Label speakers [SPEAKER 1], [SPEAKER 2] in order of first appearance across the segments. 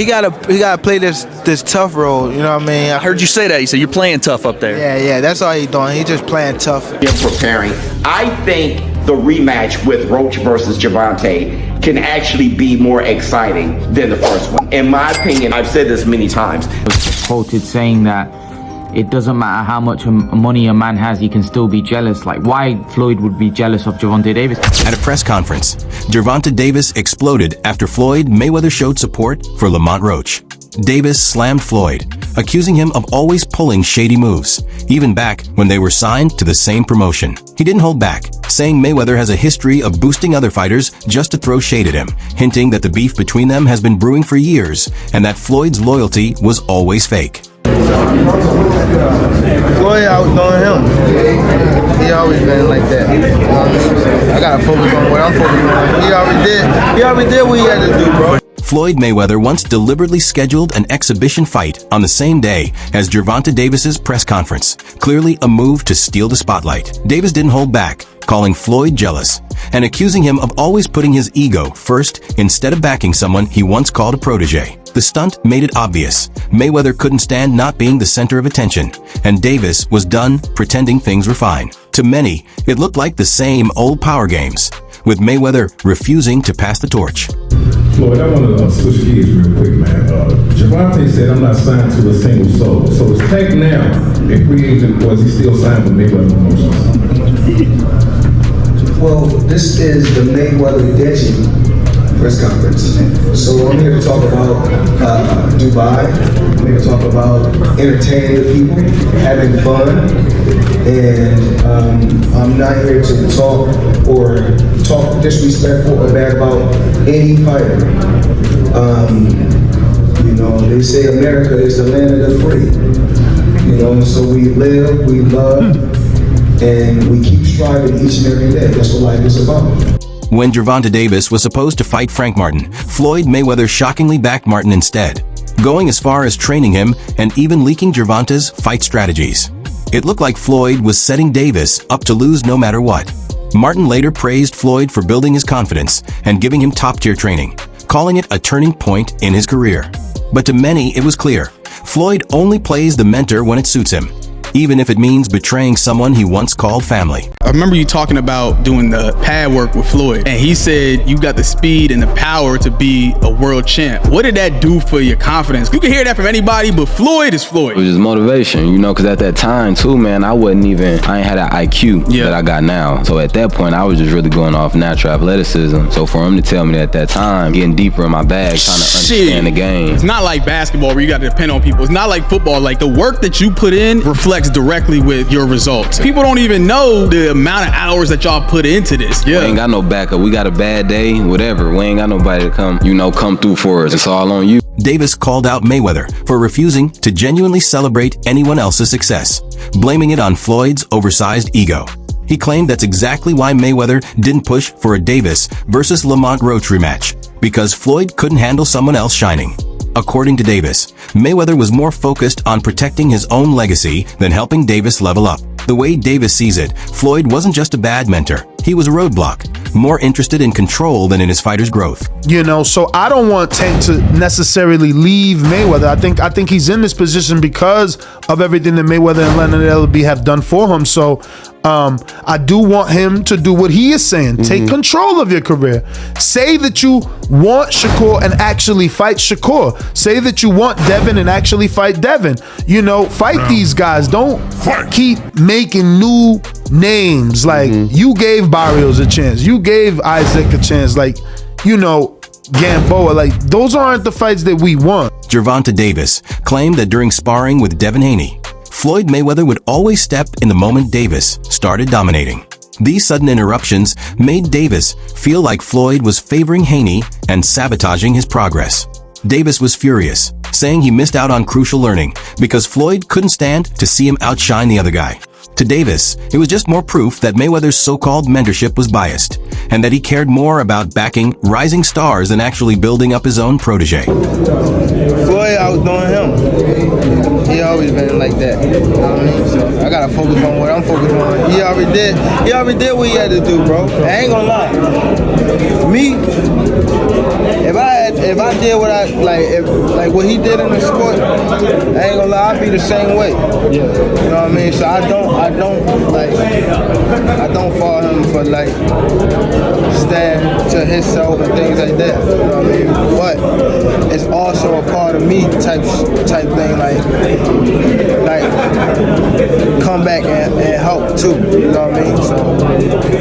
[SPEAKER 1] he gotta play this tough role. You know what I mean?
[SPEAKER 2] I heard you say that. You said you're playing tough up there.
[SPEAKER 1] Yeah. That's all he doing. He just playing tough.
[SPEAKER 3] You're preparing. I think the rematch with Roach versus Gervonta can actually be more exciting than the first one. In my opinion, I've said this many times.
[SPEAKER 4] Quoted saying that it doesn't matter how much money a man has, he can still be jealous. Like, why Floyd would be jealous of Gervonta Davis?
[SPEAKER 5] At a press conference, Gervonta Davis exploded after Floyd Mayweather showed support for Lamont Roach. Davis slammed Floyd, accusing him of always pulling shady moves, even back when they were signed to the same promotion. He didn't hold back, saying Mayweather has a history of boosting other fighters just to throw shade at him, hinting that the beef between them has been brewing for years and that Floyd's loyalty was always fake.
[SPEAKER 1] Floyd outdoing him. He always been like that. You know what I mean? I gotta focus on what I'm focusing on. He already did what he had to do, bro.
[SPEAKER 5] Floyd Mayweather once deliberately scheduled an exhibition fight on the same day as Gervonta Davis's press conference, clearly a move to steal the spotlight. Davis didn't hold back, calling Floyd jealous and accusing him of always putting his ego first instead of backing someone he once called a protege. The stunt made it obvious. Mayweather couldn't stand not being the center of attention, and Davis was done pretending things were fine. To many, it looked like the same old power games, with Mayweather refusing to pass the torch.
[SPEAKER 6] Floyd, I want to switch gears real quick, man. Gervonta said, I'm not signed to a single soul. So is Tech now a free agent, or is he still signed with Mayweather Promotions?
[SPEAKER 7] Well, this is the Mayweather Deji press conference. So I'm here to talk about Dubai. I'm here to talk about entertaining the people, having fun, and I'm not here to talk disrespectful or bad about any fighter. You know, they say America is the land of the free. You know, so we live, we love, and we keep striving each and every day. That's what life is about.
[SPEAKER 5] When Gervonta Davis was supposed to fight Frank Martin, Floyd Mayweather shockingly backed Martin instead, going as far as training him and even leaking Gervonta's fight strategies. It looked like Floyd was setting Davis up to lose no matter what. Martin later praised Floyd for building his confidence and giving him top-tier training, calling it a turning point in his career. But to many, it was clear. Floyd only plays the mentor when it suits him, even if it means betraying someone he once called family.
[SPEAKER 8] I remember you talking about doing the pad work with Floyd, and he said you got the speed and the power to be a world champ. What did that do for your confidence? You can hear that from anybody, but Floyd is Floyd.
[SPEAKER 9] It was just motivation, you know, because at that time too, man, I ain't had that IQ that I got now. So at that point, I was just really going off natural athleticism. So for him to tell me that at that time, getting deeper in my bag, trying to understand the game.
[SPEAKER 8] It's not like basketball where you got to depend on people. It's not like football. Like the work that you put in reflects directly with your results. People don't even know the amount of hours that y'all put into this.
[SPEAKER 9] We ain't got no backup. We got a bad day, whatever. We ain't got nobody to come through for us. It's all on you.
[SPEAKER 5] Davis called out Mayweather for refusing to genuinely celebrate anyone else's success, blaming it on Floyd's oversized ego. He claimed that's exactly why Mayweather didn't push for a Davis versus Lamont Roach rematch, because Floyd couldn't handle someone else shining. According to Davis, Mayweather was more focused on protecting his own legacy than helping Davis level up. The way Davis sees it, Floyd wasn't just a bad mentor. He was a roadblock, more interested in control than in his fighter's growth.
[SPEAKER 10] You know, so I don't want Tank to necessarily leave Mayweather. I think he's in this position because of everything that Mayweather and Leonard Ellerbe have done for him. So I do want him to do what he is saying. Take control of your career. Say that you want Shakur and actually fight Shakur. Say that you want Devin and actually fight Devin. You know, fight these guys. Don't keep making new names. Like, you gave Barrios a chance. You gave Isaac a chance. Like, you know, Gamboa. Like, those aren't the fights that we want.
[SPEAKER 5] Gervonta Davis claimed that during sparring with Devin Haney, Floyd Mayweather would always step in the moment Davis started dominating. These sudden interruptions made Davis feel like Floyd was favoring Haney and sabotaging his progress. Davis was furious, saying he missed out on crucial learning because Floyd couldn't stand to see him outshine the other guy. To Davis, it was just more proof that Mayweather's so-called mentorship was biased, and that he cared more about backing rising stars than actually building up his own protege.
[SPEAKER 1] Floyd outdoing him. He always been like that. You know what I mean? So I gotta focus on what I'm focused on. He already did what he had to do, bro. I ain't gonna lie. Me, if I did what I like what he did in the sport, I ain't gonna lie, I'd be the same way. Yeah. You know what I mean? So I don't follow him for like stand to himself and things like that. You know what I mean? But it's also a part of me type thing, like come back and help too. You know what I mean? So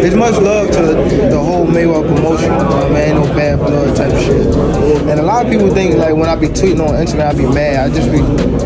[SPEAKER 1] it's much love to the whole Mayweather promotion. You know what I mean? No bad blood type shit. And a lot of people think like when I be tweeting on Instagram, I be mad. I just be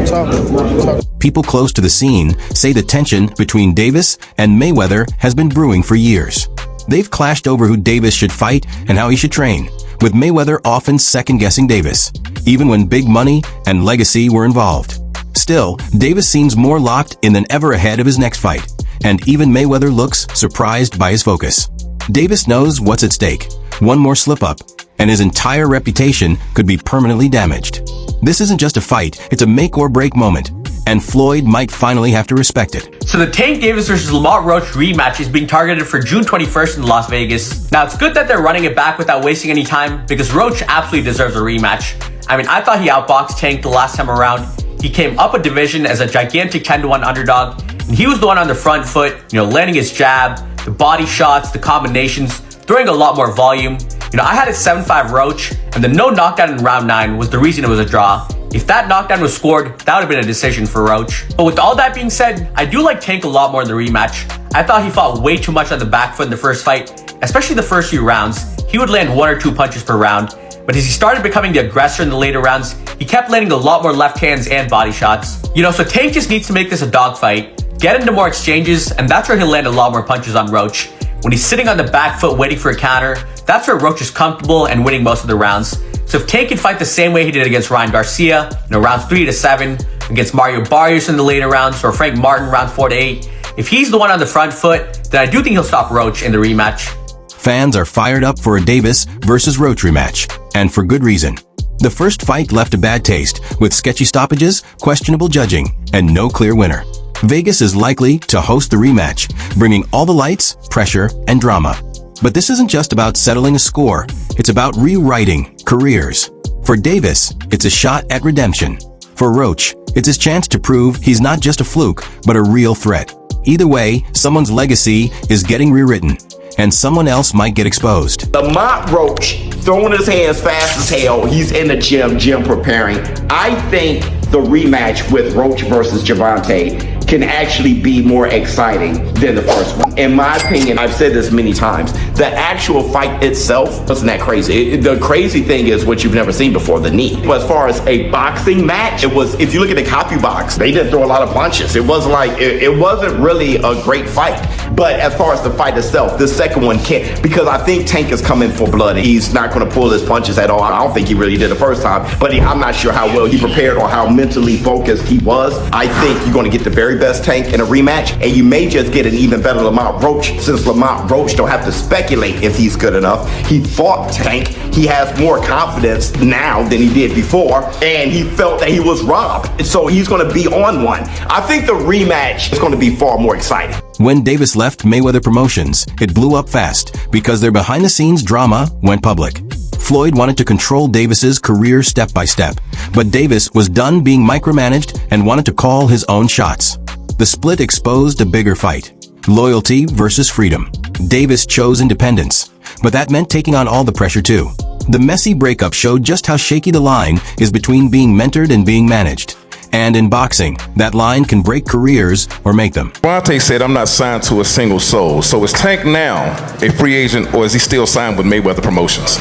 [SPEAKER 1] talking.
[SPEAKER 5] People close to the scene say the tension between Davis and Mayweather has been brewing for years. They've clashed over who Davis should fight and how he should train, with Mayweather often second-guessing Davis, even when big money and legacy were involved. Still, Davis seems more locked in than ever ahead of his next fight, and even Mayweather looks surprised by his focus. Davis knows what's at stake. One more slip-up, and his entire reputation could be permanently damaged. This isn't just a fight, it's a make-or-break moment, and Floyd might finally have to respect it.
[SPEAKER 11] So the Tank Davis versus Lamont Roach rematch is being targeted for June 21st in Las Vegas. Now, it's good that they're running it back without wasting any time, because Roach absolutely deserves a rematch. I mean, I thought he outboxed Tank the last time around. He came up a division as a gigantic 10-1 underdog, and he was the one on the front foot, landing his jab, the body shots, the combinations, throwing a lot more volume. I had it 7-5 Roach, and the no knockdown in round 9 was the reason it was a draw. If that knockdown was scored, that would have been a decision for Roach. But with all that being said, I do like Tank a lot more in the rematch. I thought he fought way too much on the back foot in the first fight, especially the first few rounds. He would land 1 or 2 punches per round. But as he started becoming the aggressor in the later rounds, he kept landing a lot more left hands and body shots. So Tank just needs to make this a dogfight, get into more exchanges, and that's where he'll land a lot more punches on Roach. When he's sitting on the back foot waiting for a counter, that's where Roach is comfortable and winning most of the rounds. So if Tank can fight the same way he did against Ryan Garcia, rounds 3 to 7, against Mario Barrios in the later rounds, or Frank Martin round 4 to 8, if he's the one on the front foot, then I do think he'll stop Roach in the rematch.
[SPEAKER 5] Fans are fired up for a Davis versus Roach rematch, and for good reason. The first fight left a bad taste, with sketchy stoppages, questionable judging, and no clear winner. Vegas is likely to host the rematch, bringing all the lights, pressure, and drama. But this isn't just about settling a score, it's about rewriting careers. For Davis, it's a shot at redemption. For Roach, it's his chance to prove he's not just a fluke, but a real threat. Either way, someone's legacy is getting rewritten, and someone else might get exposed.
[SPEAKER 3] Lamont Roach throwing his hands fast as hell. He's in the gym preparing. I think the rematch with Roach versus Gervonta can actually be more exciting than the first one. In my opinion, I've said this many times, the actual fight itself wasn't that crazy. The crazy thing is what you've never seen before, the knee. But as far as a boxing match, it was, if you look at the copy box, they didn't throw a lot of punches. It wasn't like, it wasn't really a great fight. But as far as the fight itself, the second one can't, because I think Tank is coming for blood. He's not going to pull his punches at all. I don't think he really did the first time, but I'm not sure how well he prepared or how mentally focused he was. I think you're going to get the very best Tank in a rematch, and you may just get an even better Lamont Roach, since Lamont Roach don't have to speculate if he's good enough. He fought Tank. He has more confidence now than he did before, and he felt that he was robbed. So he's going to be on one. I think the rematch is going to be far more exciting.
[SPEAKER 5] When Davis left Mayweather Promotions, it blew up fast because their behind-the-scenes drama went public. Floyd wanted to control Davis's career step by step, but Davis was done being micromanaged and wanted to call his own shots. The split exposed a bigger fight: loyalty versus freedom. Davis chose independence, but that meant taking on all the pressure too. The messy breakup showed just how shaky the line is between being mentored and being managed. And in boxing, that line can break careers or make them.
[SPEAKER 6] Gervonta said, "I'm not signed to a single soul." So is Tank now a free agent, or is he still signed with Mayweather Promotions?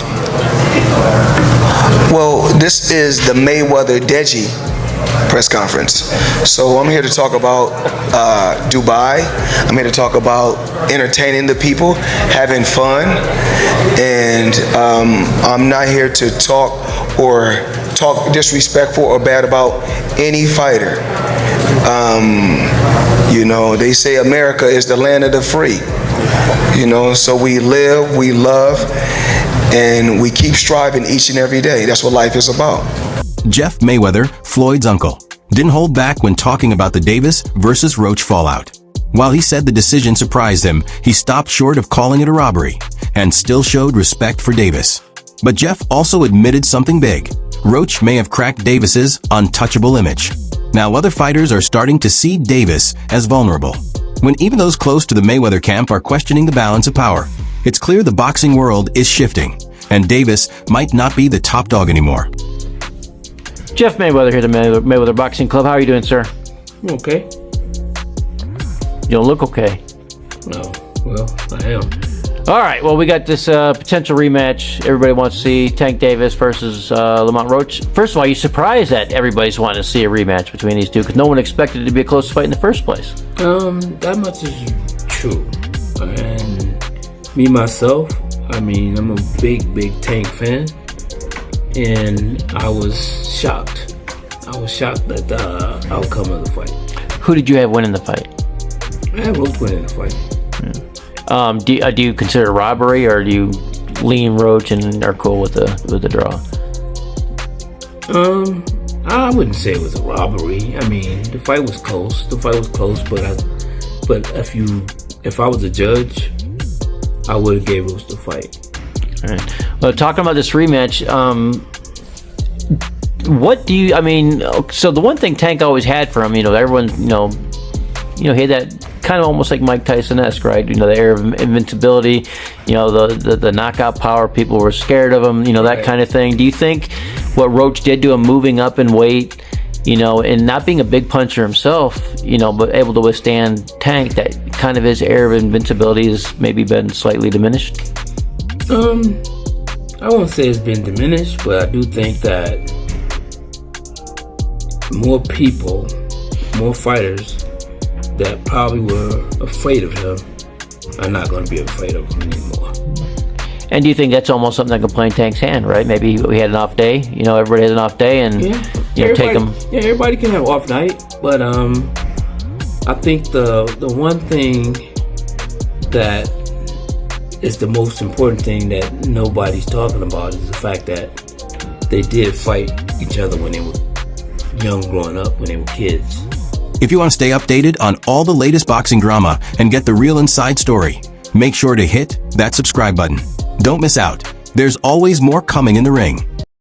[SPEAKER 7] Well, this is the Mayweather Deji press conference. So I'm here to talk about Dubai. I'm here to talk about entertaining the people, having fun, and I'm not here to talk disrespectful or bad about any fighter. They say America is the land of the free. So we live, we love, and we keep striving each and every day. That's what life is about.
[SPEAKER 5] Jeff Mayweather, Floyd's uncle. didn't hold back when talking about the Davis versus Roach fallout. While he said the decision surprised him, he stopped short of calling it a robbery and still showed respect for Davis. But Jeff also admitted something big. Roach may have cracked Davis's untouchable image. Now other fighters are starting to see Davis as vulnerable. When even those close to the Mayweather camp are questioning the balance of power, it's clear the boxing world is shifting, and Davis might not be the top dog anymore.
[SPEAKER 12] Jeff Mayweather here at the Mayweather Boxing Club. How are you doing, sir?
[SPEAKER 13] Okay.
[SPEAKER 12] You don't look okay.
[SPEAKER 13] Oh, well, I am.
[SPEAKER 12] All right, well, we got this potential rematch everybody wants to see, Tank Davis versus Lamont Roach. First of all, are you surprised that everybody's wanting to see a rematch between these two? Because no one expected it to be a close fight in the first place.
[SPEAKER 13] That much is true. And me, myself, I mean, I'm a big Tank fan. And I was shocked. I was shocked at the outcome of the fight.
[SPEAKER 12] Who did you have winning the fight?
[SPEAKER 13] I had Roach winning the fight.
[SPEAKER 12] Do you consider it robbery, or do you lean Roach and are cool with the draw?
[SPEAKER 13] I wouldn't say it was a robbery. I mean, the fight was close. But if I was a judge, I would have gave Roach the fight.
[SPEAKER 12] All right. Well, talking about this rematch, what do you? I mean, so the one thing Tank always had for him, everyone, he had that kind of almost like Mike Tyson-esque, right? The air of invincibility, the knockout power. People were scared of him, that kind of thing. Do you think what Roach did to him, moving up in weight, and not being a big puncher himself, but able to withstand Tank, that kind of his air of invincibility has maybe been slightly diminished?
[SPEAKER 13] I won't say it's been diminished, but I do think that more people, more fighters that probably were afraid of him are not going to be afraid of him anymore.
[SPEAKER 12] And do you think that's almost something that can play in Tank's hand, right? Maybe he had an off day. Everybody has an off day, and take him.
[SPEAKER 13] Yeah, everybody can have off night, but I think the one thing that is the most important thing that nobody's talking about is the fact that they did fight each other when they were young, growing up, when they were kids.
[SPEAKER 5] If you want to stay updated on all the latest boxing drama and get the real inside story, make sure to hit that subscribe button. Don't miss out. There's always more coming in the ring.